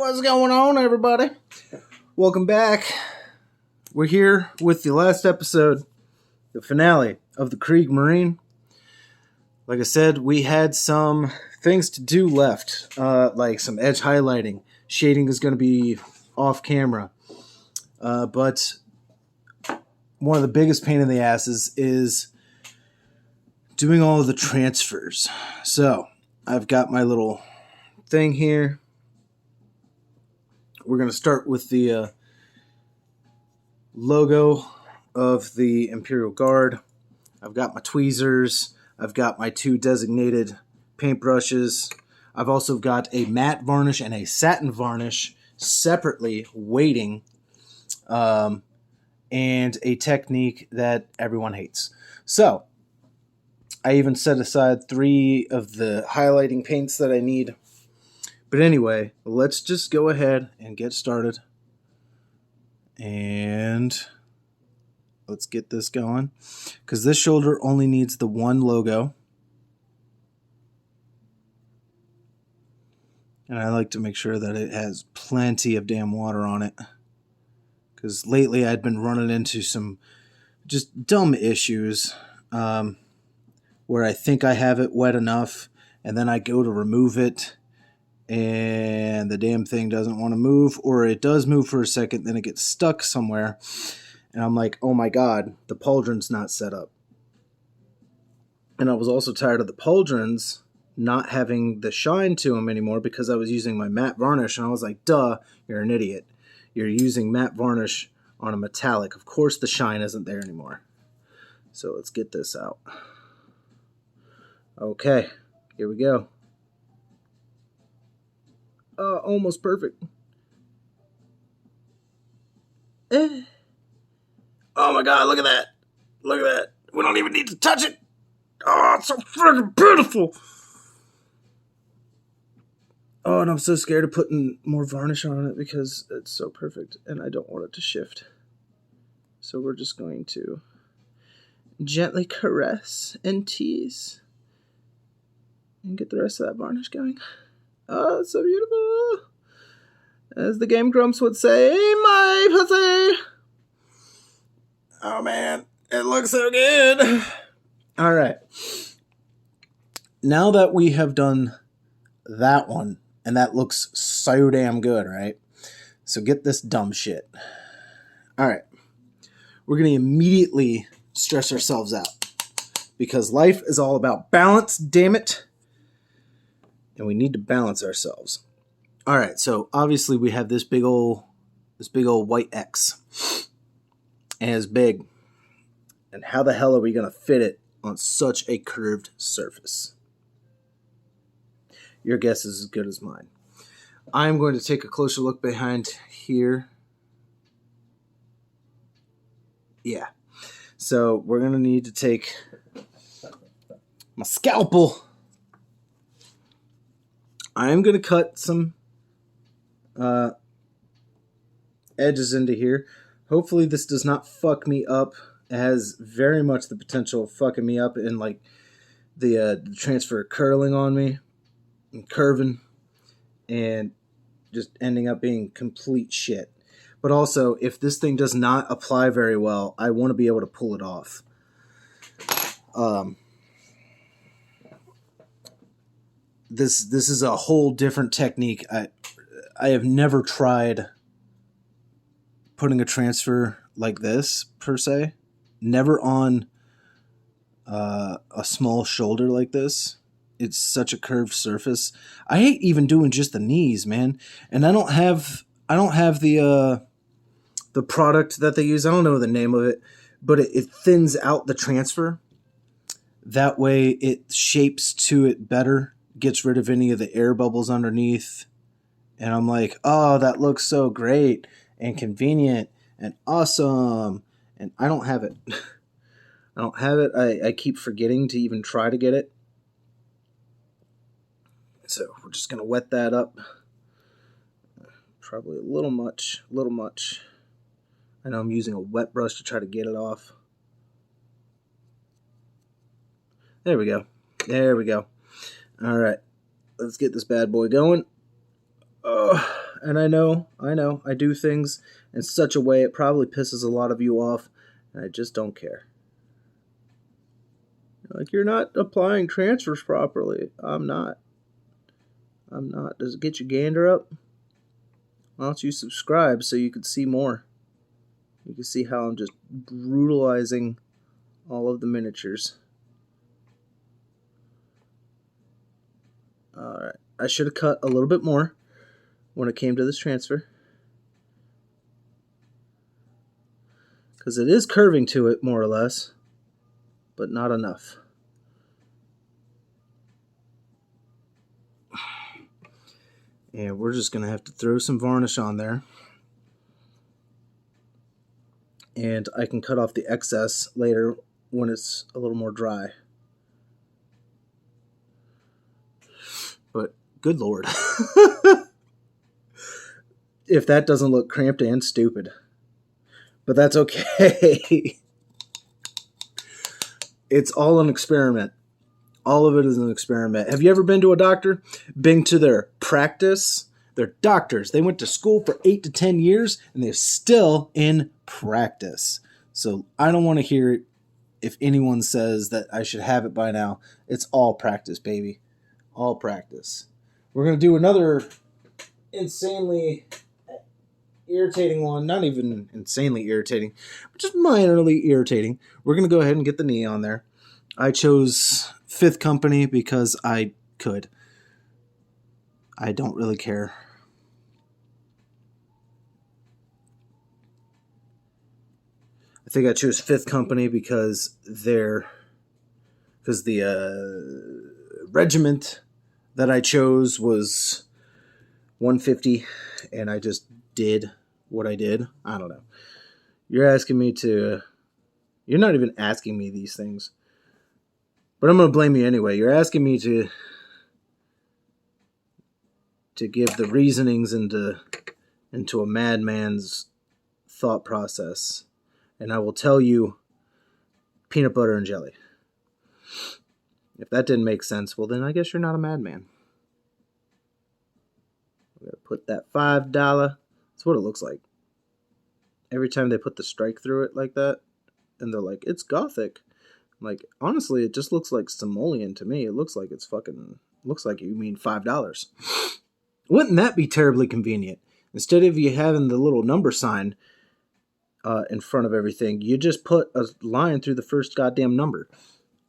What's going on, everybody? Welcome back. We're here with the last episode, the finale of the Krieg Marine. Like I said, we had some things to do left, like some edge highlighting. Shading is going to be off camera. But one of the biggest pain in the asses is doing all of the transfers. So, I've got my little thing here. We're going to start with the logo of the Imperial Guard. I've got my tweezers. I've got my two designated paintbrushes. I've also got a matte varnish and a satin varnish separately waiting, and a technique that everyone hates. So, I even set aside 3 of the highlighting paints that I need. But anyway, let's just go ahead and get started. And let's get this going. Because this shoulder only needs the one logo. And I like to make sure that it has plenty of damn water on it. Because lately I'd been running into some just dumb issues. Where I think I have it wet enough. And then I go to remove it. And the damn thing doesn't want to move, or it does move for a second, then it gets stuck somewhere, and I'm like, oh my god, the pauldron's not set up. And I was also tired of the pauldrons not having the shine to them anymore because I was using my matte varnish, and I was like, duh, you're an idiot. You're using matte varnish on a metallic. Of course the shine isn't there anymore. So let's get this out. Okay, here we go. Almost perfect. Oh my god, look at that. Look at that. We don't even need to touch it. Oh, it's so freaking beautiful. Oh, and I'm so scared of putting more varnish on it because it's so perfect and I don't want it to shift. So we're just going to gently caress and tease and get the rest of that varnish going. Oh, it's so beautiful. As the Game Grumps would say, my pussy. Oh, man. It looks so good. All right. Now that we have done that one, and that looks so damn good, right? So get this dumb shit. All right. We're going to immediately stress ourselves out. Because life is all about balance, damn it. And we need to balance ourselves. All right, so obviously we have this big old white X. And it's big. And how the hell are we going to fit it on such a curved surface? Your guess is as good as mine. I'm going to take a closer look behind here. Yeah. So we're going to need to take my scalpel. I'm going to cut some edges into here. Hopefully this does not fuck me up. It has very much the potential of fucking me up and like the transfer curling on me and curving and just ending up being complete shit. But also, if this thing does not apply very well, I want to be able to pull it off. This is a whole different technique. I have never tried putting a transfer like this, per se. Never on a small shoulder like this. It's such a curved surface. I hate even doing just the knees, man. And I don't have the product that they use. I don't know the name of it, but it thins out the transfer. That way it shapes to it better. Gets rid of any of the air bubbles underneath. And I'm like, oh, that looks so great and convenient and awesome. And I don't have it. I don't have it. I keep forgetting to even try to get it. So we're just going to wet that up. Probably a little much. I know I'm using a wet brush to try to get it off. There we go. All right. Let's get this bad boy going. And I know, I do things in such a way it probably pisses a lot of you off, and I just don't care. Like, you're not applying transfers properly. I'm not. Does it get your gander up? Why don't you subscribe so you can see more? You can see how I'm just brutalizing all of the miniatures. Alright, I should have cut a little bit more when it came to this transfer, because it is curving to it more or less, but not enough. And we're just going to have to throw some varnish on there. And I can cut off the excess later when it's a little more dry. But good Lord. If that doesn't look cramped and stupid. But that's okay. It's all an experiment. All of it is an experiment. Have you ever been to a doctor? Been to their practice? They're doctors. They went to school for 8 to 10 years, and they're still in practice. So I don't want to hear it if anyone says that I should have it by now. It's all practice, baby. All practice. We're going to do another insanely irritating one. Not even insanely irritating, but just minorly irritating. We're going to go ahead and get the knee on there. I chose 5th Company because I could. I don't really care. I think I chose 5th Company because the regiment that I chose was 150, and I just did what I did. I don't know. You're asking me to... You're not even asking me these things. But I'm going to blame you anyway. You're asking me to give the reasonings into a madman's thought process. And I will tell you peanut butter and jelly. If that didn't make sense, well then I guess you're not a madman. I'm going to put that $5. That's what it looks like. Every time they put the strike through it like that, and they're like, it's Gothic. Like, honestly, it just looks like simoleon to me. It looks like it's fucking... Looks like you mean $5. Wouldn't that be terribly convenient? Instead of you having the little number sign in front of everything, you just put a line through the first goddamn number.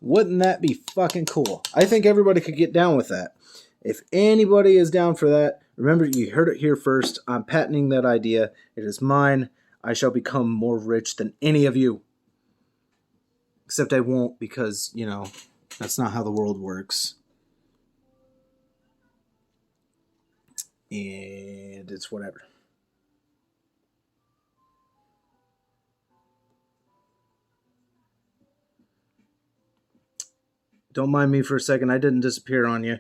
Wouldn't that be fucking cool? I think everybody could get down with that. If anybody is down for that, remember, you heard it here first. I'm patenting that idea. It is mine. I shall become more rich than any of you. Except I won't, because, you know, that's not how the world works. And it's whatever. Don't mind me for a second. I didn't disappear on you.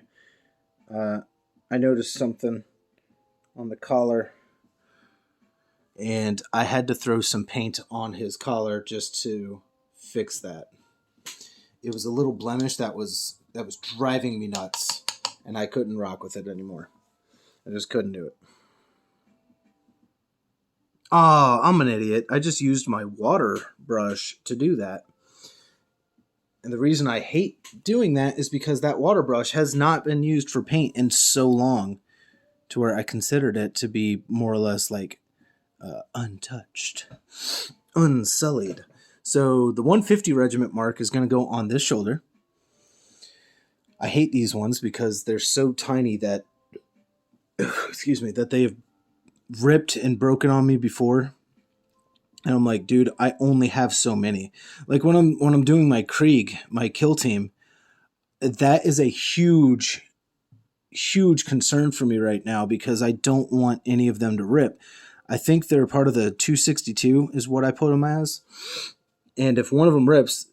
I noticed something on the collar, and I had to throw some paint on his collar just to fix that. It was a little blemish that was driving me nuts, and I couldn't rock with it anymore. I just couldn't do it. Oh, I'm an idiot. I just used my water brush to do that. And the reason I hate doing that is because that water brush has not been used for paint in so long, to where I considered it to be more or less like untouched, unsullied. So the 150 regiment mark is going to go on this shoulder. I hate these ones because they're so tiny that, excuse me, that they have ripped and broken on me before. And I'm like, dude, I only have so many. Like when I'm doing my Krieg, my kill team, that is a huge concern for me right now, because I don't want any of them to rip. I think they're part of the 262 is what I put them as. And if one of them rips,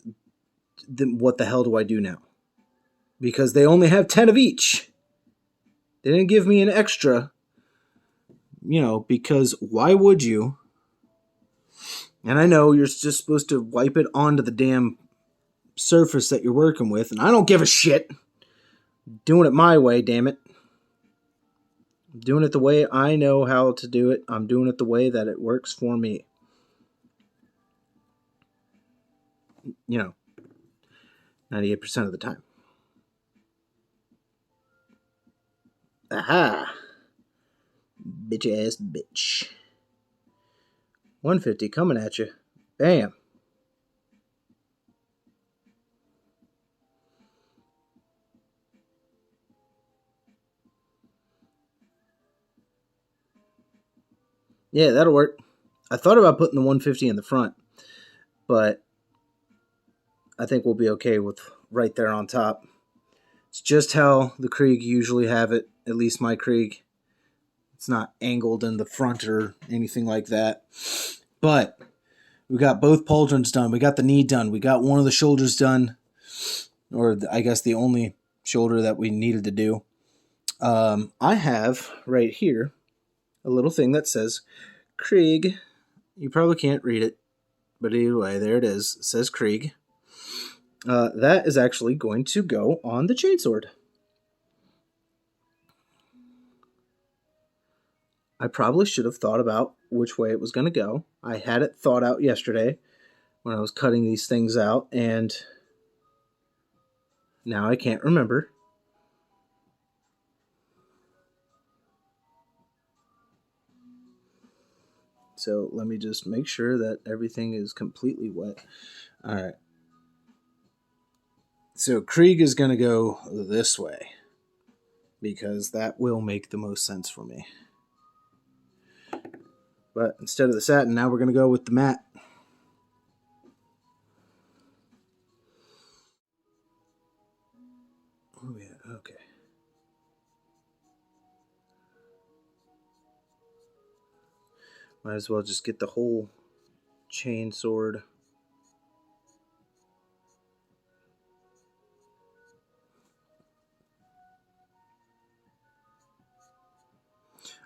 then what the hell do I do now? Because they only have 10 of each. They didn't give me an extra, because why would you? And I know you're just supposed to wipe it onto the damn surface that you're working with, and I don't give a shit. Doing it my way, damn it. I'm doing it the way I know how to do it. I'm doing it the way that it works for me. 98% of the time. Aha! Bitch ass bitch. 150 coming at you. Bam. Yeah, that'll work. I thought about putting the 150 in the front, but I think we'll be okay with right there on top. It's just how the Krieg usually have it, at least my Krieg. It's not angled in the front or anything like that. But we got both pauldrons done. We got the knee done. We got one of the shoulders done, or I guess the only shoulder that we needed to do. I have right here a little thing that says Krieg. You probably can't read it, but anyway, there it is. It says Krieg. That is actually going to go on the chainsword. I probably should have thought about which way it was going to go. I had it thought out yesterday when I was cutting these things out, and now I can't remember. So let me just make sure that everything is completely wet. All right. So Krieg is going to go this way because that will make the most sense for me. But instead of the satin, now we're going to go with the matte. Oh, yeah, okay. Might as well just get the whole chain sword.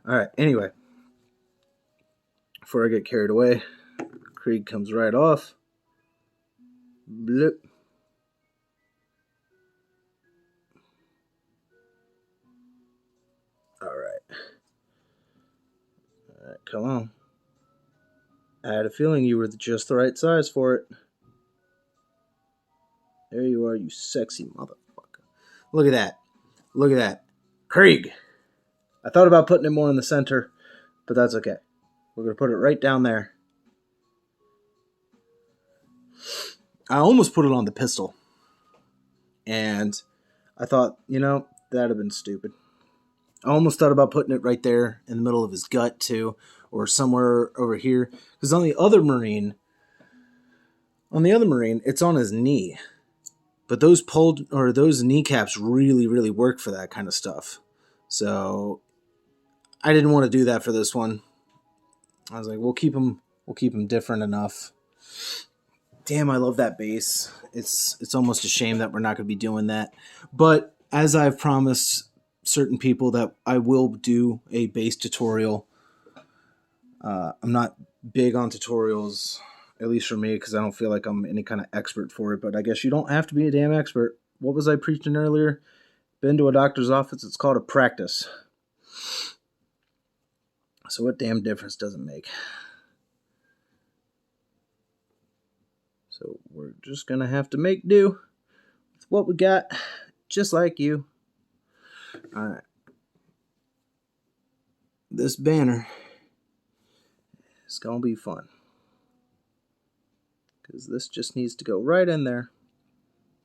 All right, anyway. Before I get carried away, Krieg comes right off. Blip. All right. All right, come on. I had a feeling you were just the right size for it. There you are, you sexy motherfucker. Look at that. Look at that. Krieg. I thought about putting it more in the center, but that's okay. We're going to put it right down there. I almost put it on the pistol. And I thought, that'd have been stupid. I almost thought about putting it right there in the middle of his gut, too, or somewhere over here. Because on the other Marine, it's on his knee. But those kneecaps really, really work for that kind of stuff. So I didn't want to do that for this one. I was like, we'll keep them different enough. Damn, I love that base. It's almost a shame that we're not going to be doing that. But as I've promised certain people that I will do a base tutorial. I'm not big on tutorials, at least for me, because I don't feel like I'm any kind of expert for it. But I guess you don't have to be a damn expert. What was I preaching earlier? Been to a doctor's office. It's called a practice. So what damn difference does it make? So we're just going to have to make do with what we got, just like you. All right. This banner is going to be fun. Because this just needs to go right in there.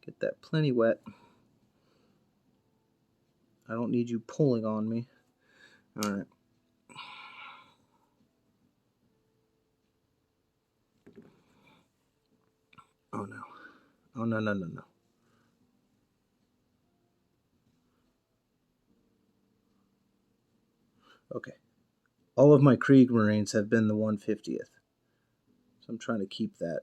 Get that plenty wet. I don't need you pulling on me. All right. Oh no. Oh no, no, no, no. Okay. All of my Krieg Marines have been the 150th. So I'm trying to keep that.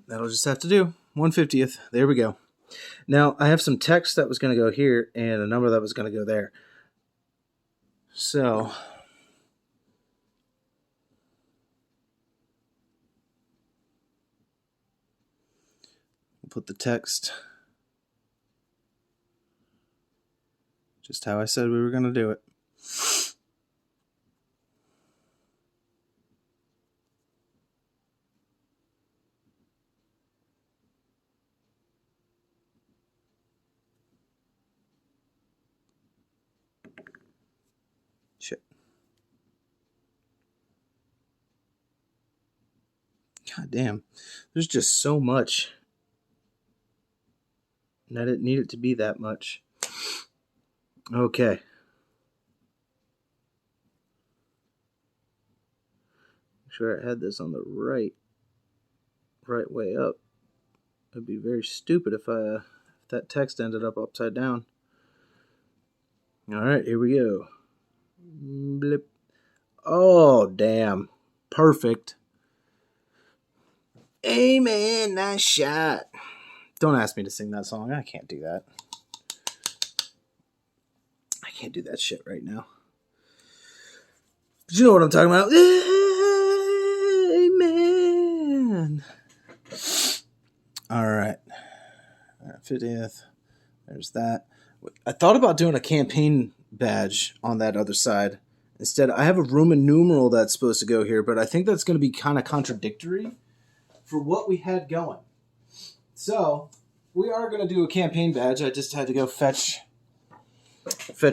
That'll just have to do. 150th. There we go. Now, I have some text that was going to go here and a number that was going to go there. So we'll put the text just how I said we were going to do it. Shit. God damn. There's just so much. And I didn't need it to be that much. Okay. Make sure I had this on the right way up. It'd be very stupid if that text ended up upside down. All right, here we go. Blip. Oh, damn. Perfect. Amen. Nice shot. Don't ask me to sing that song. I can't do that. I can't do that shit right now. But you know what I'm talking about. Amen. All right. 50th. There's that. I thought about doing a campaign badge on that other side. Instead, I have a Roman numeral that's supposed to go here, but I think that's going to be kind of contradictory for what we had going. So, we are going to do a campaign badge. I just had to go fetch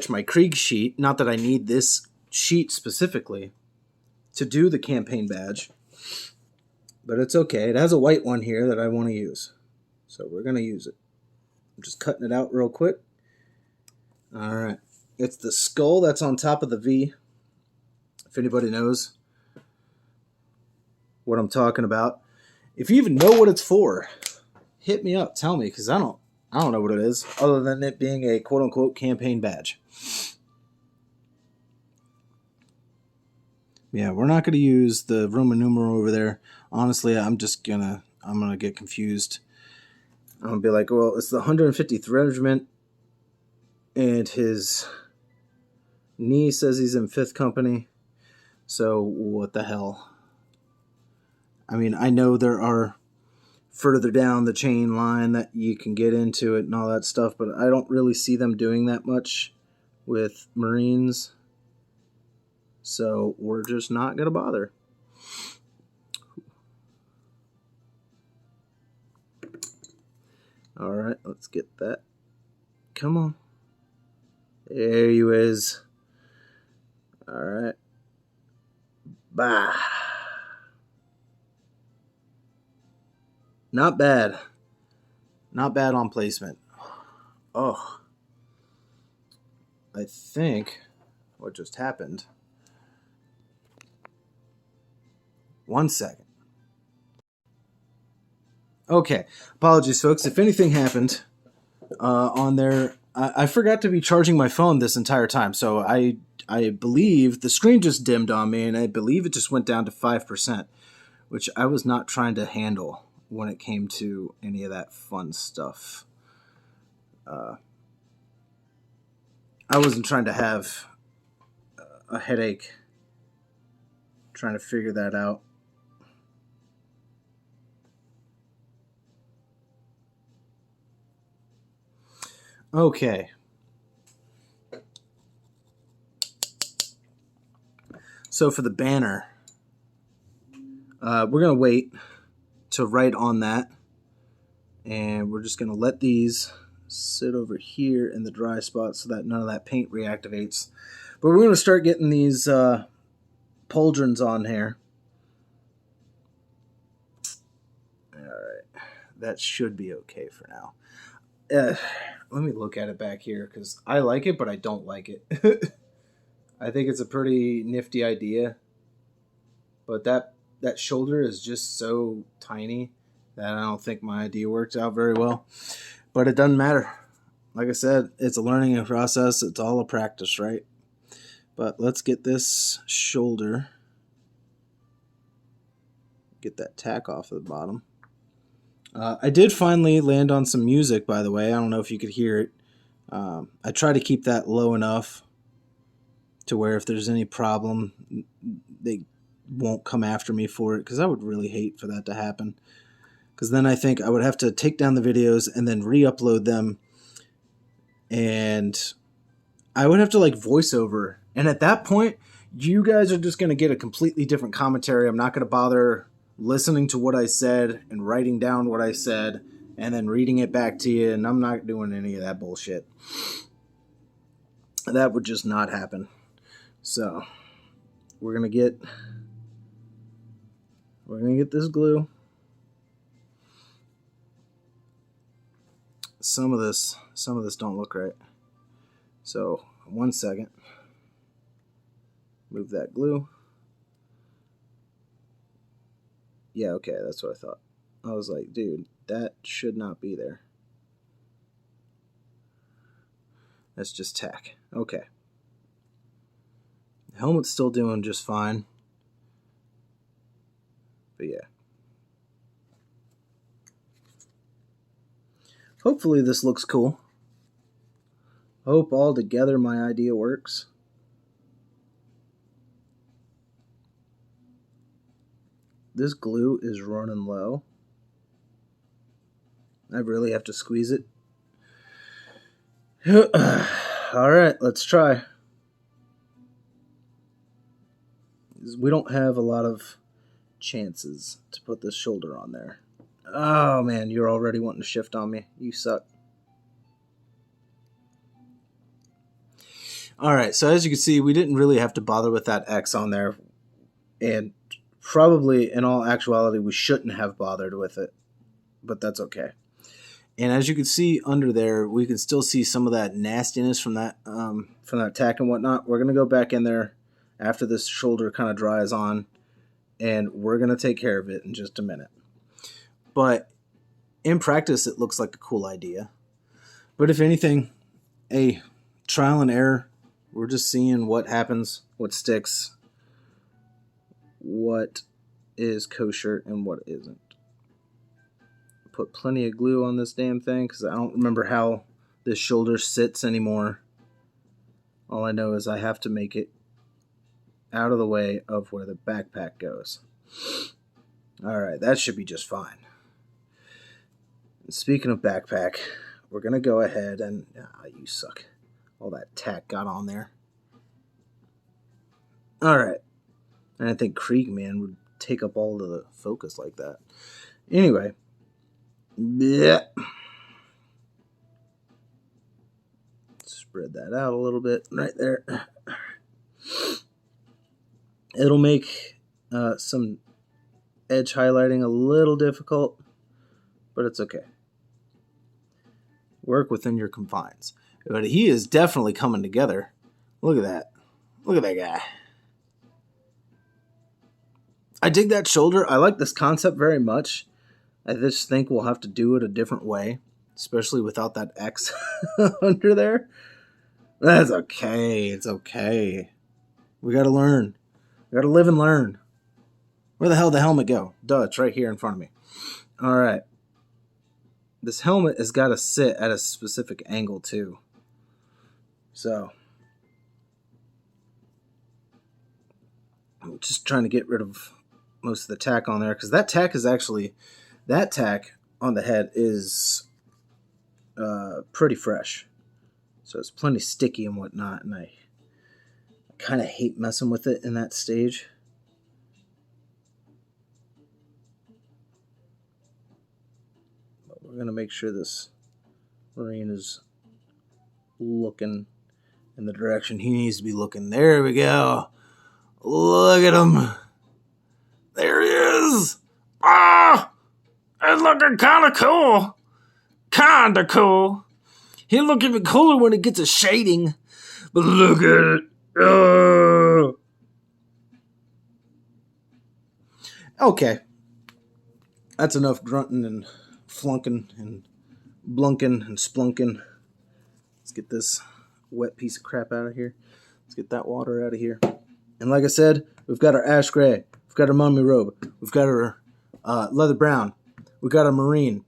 my Krieg sheet. Not that I need this sheet specifically to do the campaign badge, but it's okay. It has a white one here that I want to use, so we're going to use it. I'm just cutting it out real quick. All right. It's the skull that's on top of the V. If anybody knows what I'm talking about. If you even know what it's for, hit me up. Tell me, because I don't know what it is, other than it being a quote-unquote campaign badge. Yeah, we're not going to use the Roman numeral over there. Honestly, I'm gonna get confused. I'm going to be like, well, it's the 150th Regiment, and his knee says he's in 5th Company. So what the hell? I mean, I know there are further down the chain line that you can get into it and all that stuff, but I don't really see them doing that much with Marines. So we're just not going to bother. All right, let's get that. Come on. There you is. All right. Bah. Not bad. Not bad on placement. Oh. I think what just happened. 1 second. Okay. Apologies, folks. If anything happened on there, I forgot to be charging my phone this entire time. So I believe the screen just dimmed on me, and I believe it just went down to 5%, which I was not trying to handle when it came to any of that fun stuff. I wasn't trying to have a headache trying to figure that out. Okay. So for the banner, we're going to wait to write on that. And we're just going to let these sit over here in the dry spot so that none of that paint reactivates. But we're going to start getting these pauldrons on here. All right. That should be okay for now. Let me look at it back here because I like it, but I don't like it. I think it's a pretty nifty idea. But that shoulder is just so tiny that I don't think my idea works out very well. But it doesn't matter. Like I said, it's a learning process. It's all a practice, right? But let's get this shoulder. Get that tack off of the bottom. I did finally land on some music, by the way. I don't know if you could hear it. I try to keep that low enough to where if there's any problem, they won't come after me for it, because I would really hate for that to happen. Because then I think I would have to take down the videos and then re-upload them, and I would have to like voiceover. And at that point, you guys are just going to get a completely different commentary. I'm not going to bother listening to what I said and writing down what I said and then reading it back to you, and I'm not doing any of that bullshit. That would just not happen. So we're gonna get this glue. Some of this don't look right. So 1 second. Move that glue. Yeah, okay, that's what I thought. I was like, dude, that should not be there. That's just tack. Okay. The helmet's still doing just fine. But yeah. Hopefully this looks cool. Hope all together my idea works. This glue is running low. I really have to squeeze it. Alright, let's try. We don't have a lot of chances to put this shoulder on there. Oh man, you're already wanting to shift on me. You suck. Alright, so as you can see, we didn't really have to bother with that X on there. And probably, in all actuality, we shouldn't have bothered with it. But that's okay. And as you can see under there, we can still see some of that nastiness from that tack and whatnot. We're going to go back in there after this shoulder kind of dries on, and we're going to take care of it in just a minute. But in practice, it looks like a cool idea. But if anything, a trial and error. We're just seeing what happens, what sticks, what is kosher and what isn't. Put plenty of glue on this damn thing because I don't remember how this shoulder sits anymore. All I know is I have to make it out of the way of where the backpack goes. Alright, that should be just fine. And speaking of backpack, we're going to go ahead and... you suck. All that tack got on there. Alright. And I think Krieg, man, would take up all of the focus like that. Anyway. Yeah. Spread that out a little bit right there. It'll make some edge highlighting a little difficult, but it's okay. Work within your confines. But he is definitely coming together. Look at that. Look at that guy. I dig that shoulder. I like this concept very much. I just think we'll have to do it a different way, especially without that X under there. That's okay. It's okay. We got to learn. We got to live and learn. Where the hell did the helmet go? Duh, it's right here in front of me. All right. This helmet has got to sit at a specific angle too. So, I'm just trying to get rid of most of the tack on there because that tack is actually, that tack on the head is pretty fresh. So it's plenty sticky and whatnot, and I kind of hate messing with it in that stage. But we're going to make sure this Marine is looking in the direction he needs to be looking. There we go. Look at him. There he is. Ah! It's looking kind of cool. Kind of cool. He'll look even cooler when it gets a shading. But look at it. Oh. Okay. That's enough grunting and flunking and blunking and splunking. Let's get this wet piece of crap out of here. Let's get that water out of here. And like I said, we've got our ash gray. We've got our mummy robe. We've got our leather brown. We've got our marine.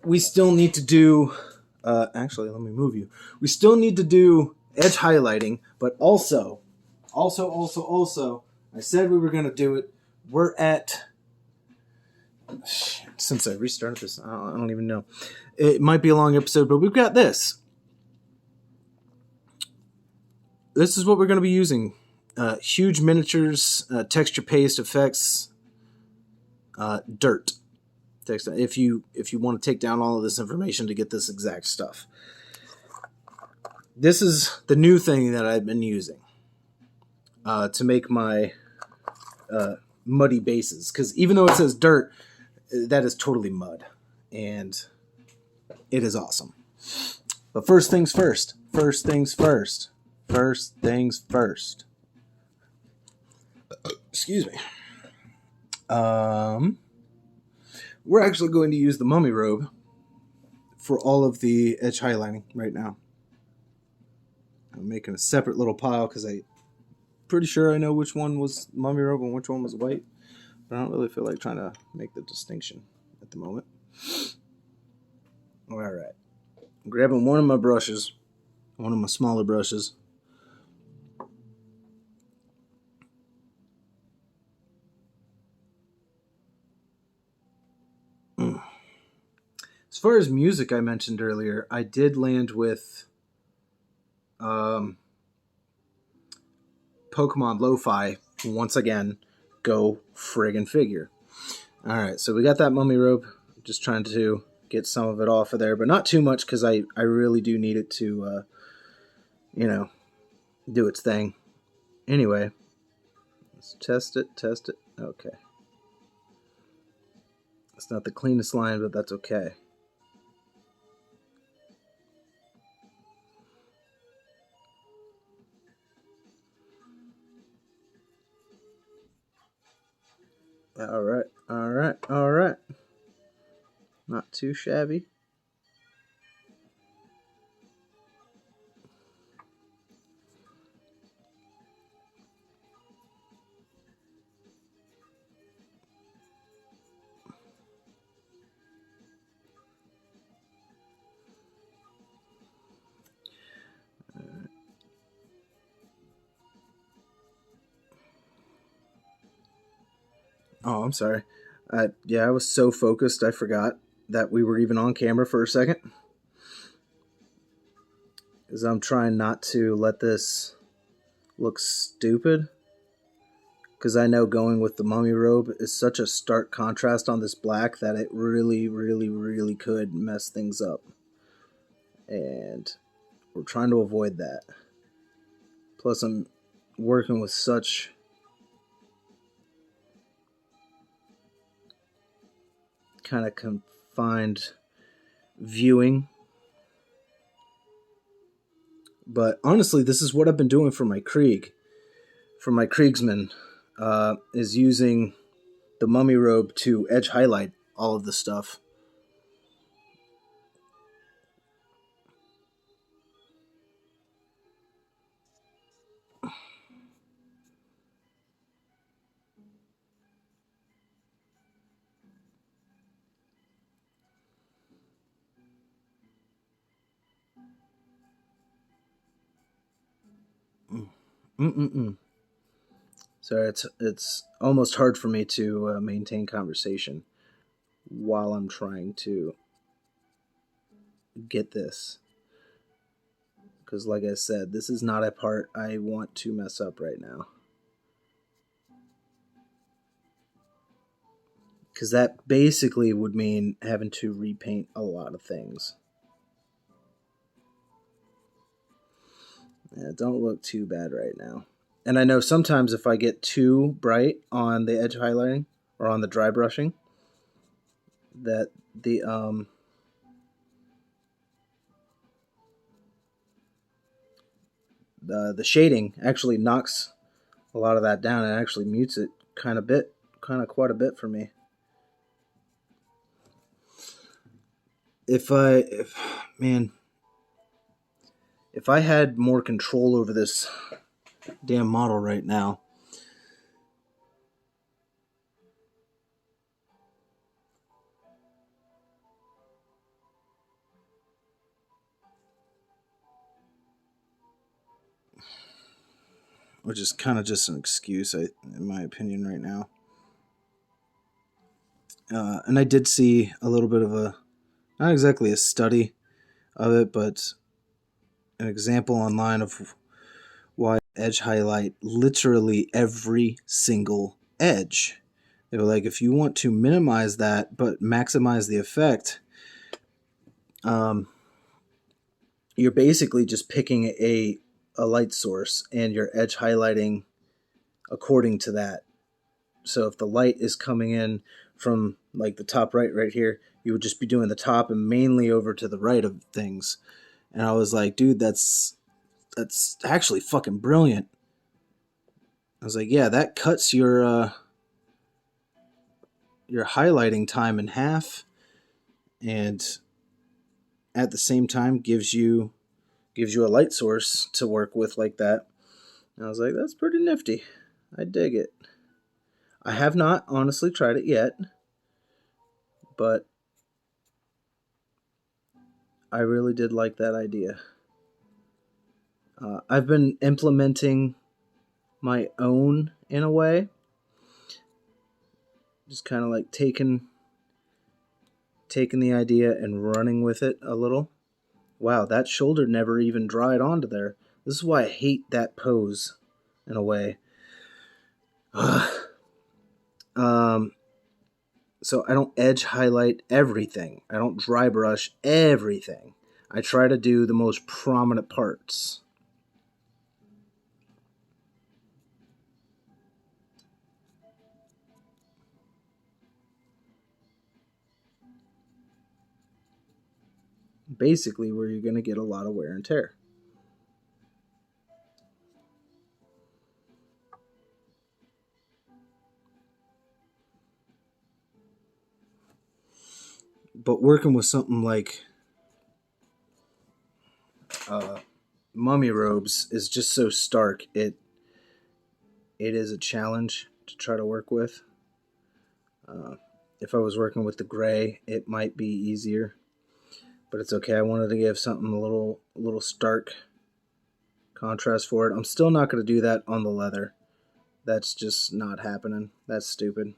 We still need to do... actually, let me move you. We still need to do edge highlighting, but also, I said we were going to do it. We're at, since I restarted this, I don't even know. It might be a long episode, but we've got this. This is what we're going to be using. Huge miniatures, texture paste effects, dirt. If you want to take down all of this information to get this exact stuff. This is the new thing that I've been using to make my muddy bases. Because even though it says dirt, that is totally mud. And it is awesome. But first things first. First things first. Excuse me. We're actually going to use the mummy robe for all of the edge highlighting right now. I'm making a separate little pile because I'm pretty sure I know which one was mummy robe and which one was white. But I don't really feel like trying to make the distinction at the moment. All right. I'm grabbing one of my brushes, one of my smaller brushes. As far as music I mentioned earlier, I did land with Pokemon Lo-Fi once again. Go friggin' figure. Alright, so we got that mummy robe. Just trying to get some of it off of there, but not too much because I really do need it to, do its thing. Anyway, let's test it. Okay. It's not the cleanest line, but that's okay. All right. Not too shabby. Oh, I'm sorry. Yeah, I was so focused I forgot that we were even on camera for a second. Because I'm trying not to let this look stupid. Because I know going with the mummy robe is such a stark contrast on this black that it really, really, really could mess things up. And we're trying to avoid that. Plus, I'm working with such kind of confined viewing. But honestly, this is what I've been doing for my Krieg. For my Kriegsman, is using the mummy robe to edge highlight all of the stuff. Sorry, it's almost hard for me to maintain conversation while I'm trying to get this. Because like I said, this is not a part I want to mess up right now. Because that basically would mean having to repaint a lot of things. Yeah, don't look too bad right now. And I know sometimes if I get too bright on the edge highlighting or on the dry brushing, that the shading actually knocks a lot of that down and actually mutes it kind of quite a bit for me. If I had more control over this damn model right now. which is kind of just an excuse, in my opinion, right now. And I did see a little bit of not exactly a study of it, but an example online of why edge highlight literally every single edge. They were like, if you want to minimize that but maximize the effect, you're basically just picking a light source and you're edge highlighting according to that. So if the light is coming in from like the top right here, you would just be doing the top and mainly over to the right of things. And I was like, dude, that's actually fucking brilliant. I was like, yeah, that cuts your highlighting time in half, and at the same time gives you a light source to work with like that. And I was like, that's pretty nifty. I dig it. I have not honestly tried it yet, but I really did like that idea. I've been implementing my own in a way, just kind of like taking the idea and running with it a little. Wow, that shoulder never even dried onto there. This is why I hate that pose in a way. So I don't edge highlight everything. I don't dry brush everything. I try to do the most prominent parts. Basically where you're going to get a lot of wear and tear. But working with something like mummy robes is just so stark. It is a challenge to try to work with. If I was working with the gray, it might be easier, but it's okay. I wanted to give something a little stark contrast for it. I'm still not going to do that on the leather. That's just not happening. That's stupid.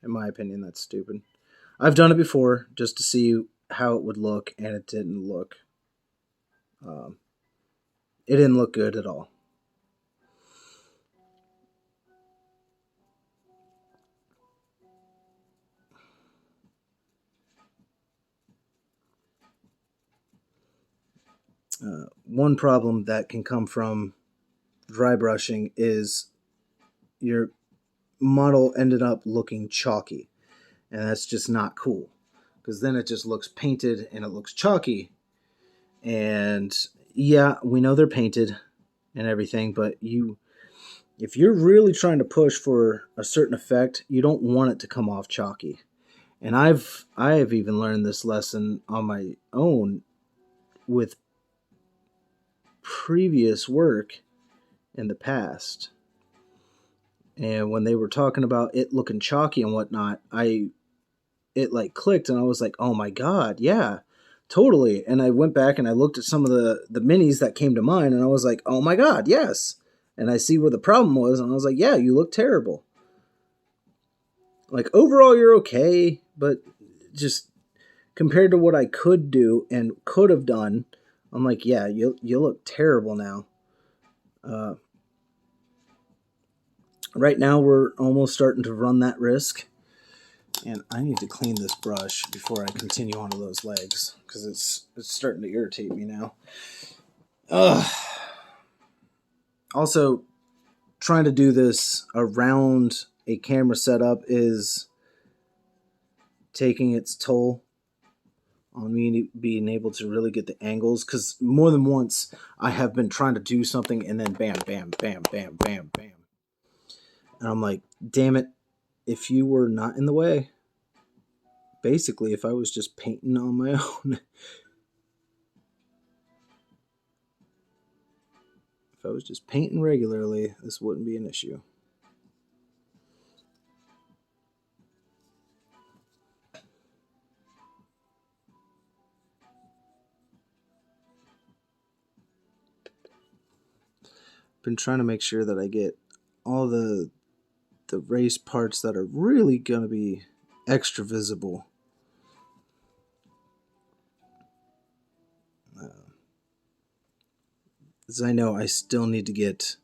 In my opinion, that's stupid. I've done it before just to see how it would look, and it didn't look. It didn't look good at all. One problem that can come from dry brushing is your model ended up looking chalky, and that's just not cool, because then it just looks painted and it looks chalky. And yeah, we know they're painted and everything, but if you're really trying to push for a certain effect, you don't want it to come off chalky. And I have even learned this lesson on my own with previous work in the past. And when they were talking about it looking chalky and whatnot, it like clicked, and I was like, oh my god, yeah, totally. And I went back and I looked at some of the minis that came to mind, and I was like, oh my god, yes. And I see where the problem was, and I was like, yeah, you look terrible. Like, overall, you're okay, but just compared to what I could do and could have done, I'm like, yeah, you look terrible now. Right now, we're almost starting to run that risk. And I need to clean this brush before I continue onto those legs, because it's starting to irritate me now. Ugh. Also, trying to do this around a camera setup is taking its toll on me being able to really get the angles, because more than once I have been trying to do something and then bam, bam, bam, bam, bam, bam. And I'm like, damn it, if you were not in the way, basically if I was just painting on my own, if I was just painting regularly, this wouldn't be an issue. been trying to make sure that I get all the raised parts that are really going to be extra visible. As I know, I still need to get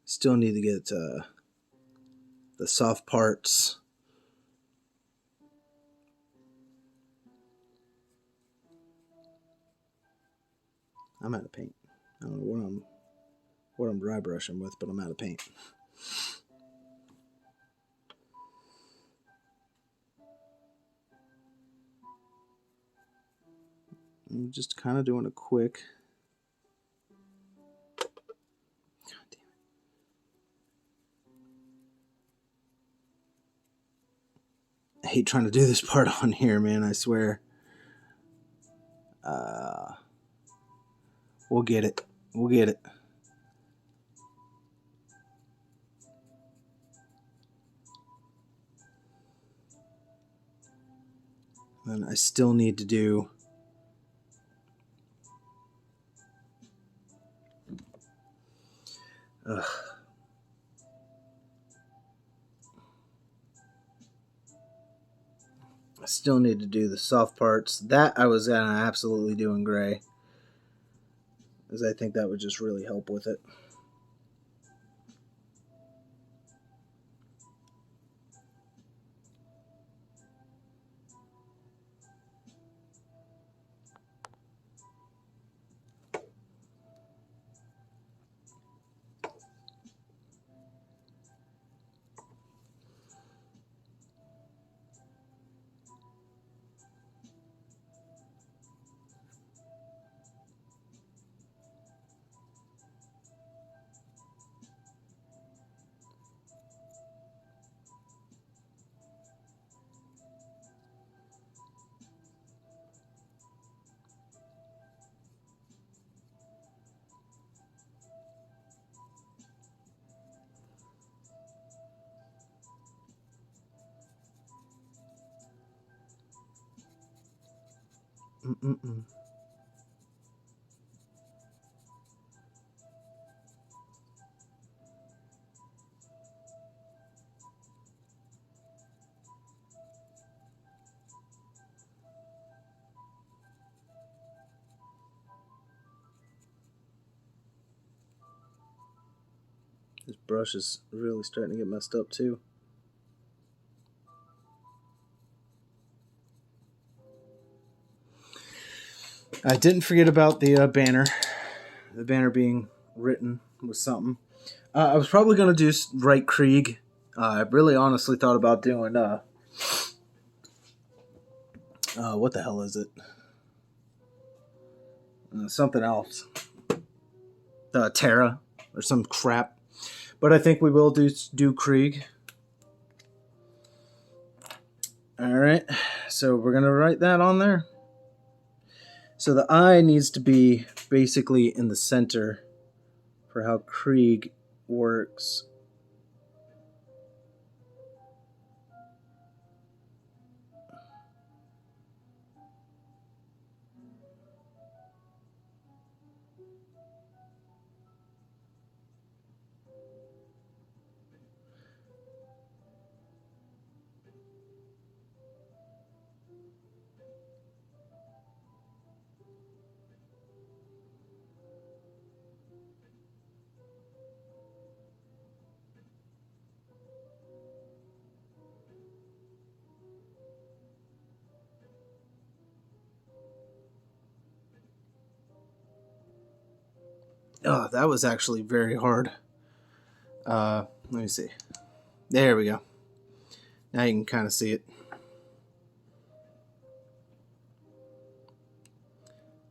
the soft parts. I'm out of paint. I don't know what I'm dry brushing with, but I'm out of paint. I'm just kind of doing a quick. God damn it. I hate trying to do this part on here, man. I swear. We'll get it. We'll get it. And I still need to do. Ugh. I still need to do the soft parts. That I was gonna absolutely do in gray, as I think that would just really help with it. This brush is really starting to get messed up too. I didn't forget about the banner. The banner being written with something. I was probably going to write Krieg. I really honestly thought about doing what the hell is it? Something else. Terra or some crap. But I think we will do Krieg. Alright, so we're going to write that on there. So the eye needs to be basically in the center for how Krieg works. Oh, that was actually very hard. Let me see. There we go. Now you can kind of see it.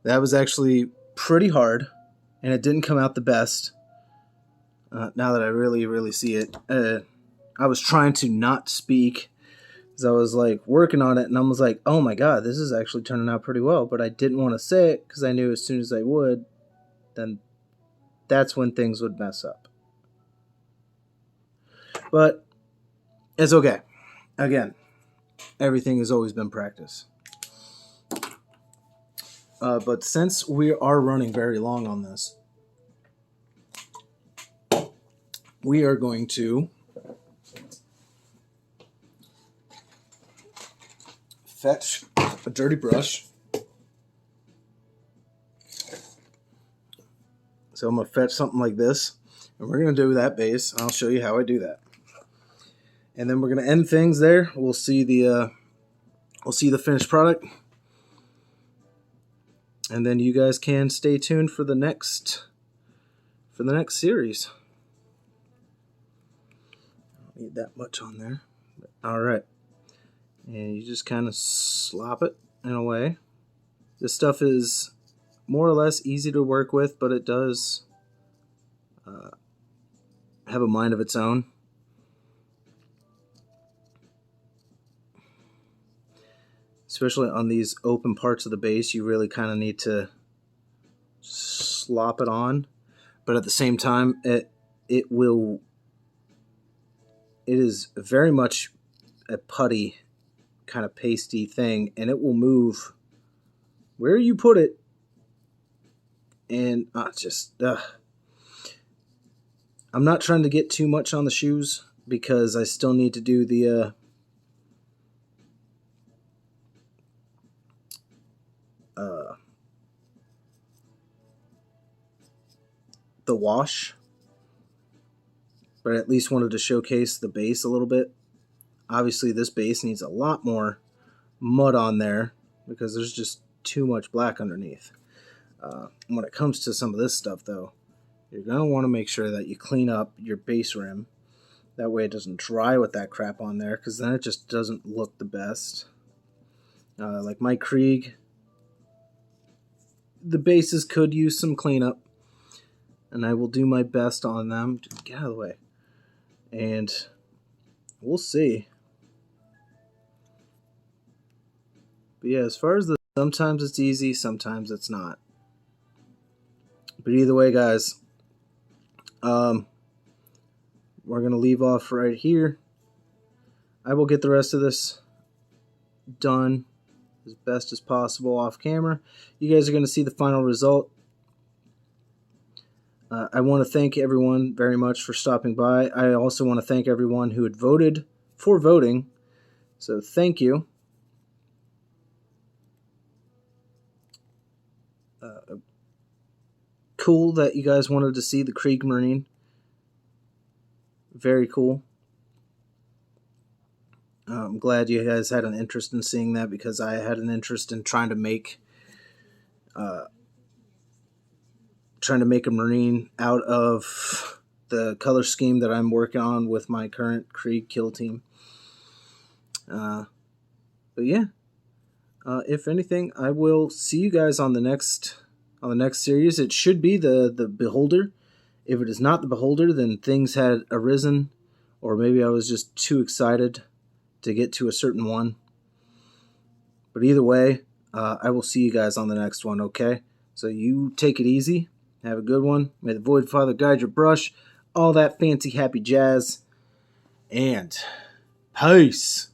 That was actually pretty hard, and it didn't come out the best. Now that I really see it, I was trying to not speak because I was like working on it, and I was like, "Oh my god, this is actually turning out pretty well." But I didn't want to say it because I knew as soon as I would, then that's when things would mess up. But it's okay. Again, everything has always been practice. But since we are running very long on this, we are going to fetch a dirty brush. So I'm going to fetch something like this, and we're going to do that base, and I'll show you how I do that. And then we're going to end things there. We'll see the finished product, and then you guys can stay tuned for the next series. I don't need that much on there. All right, and you just kind of slop it in a way. This stuff is more or less easy to work with, but it does have a mind of its own. Especially on these open parts of the base, you really kind of need to slop it on. But at the same time, it is very much a putty kind of pasty thing, and it will move where you put it. And I'm not trying to get too much on the shoes because I still need to do the wash, but at least wanted to showcase the base a little bit. Obviously, this base needs a lot more mud on there because there's just too much black underneath. When it comes to some of this stuff, though, you're going to want to make sure that you clean up your base rim. That way it doesn't dry with that crap on there, because then it just doesn't look the best. Like my Krieg, the bases could use some cleanup, and I will do my best on them. Get out of the way. And we'll see. But yeah, as far as sometimes it's easy, sometimes it's not. But either way, guys, we're going to leave off right here. I will get the rest of this done as best as possible off camera. You guys are going to see the final result. I want to thank everyone very much for stopping by. I also want to thank everyone who had voted for voting. So thank you. Cool that you guys wanted to see the Krieg Marine. Very cool. I'm glad you guys had an interest in seeing that, because I had an interest in trying to make a Marine out of the color scheme that I'm working on with my current Krieg kill team. But yeah, if anything, I will see you guys on the next series. It should be the Beholder. If it is not the Beholder, then things had arisen, or maybe I was just too excited to get to a certain one. But either way, I will see you guys on the next one, okay? So you take it easy. Have a good one. May the Void Father guide your brush. All that fancy happy jazz. And peace.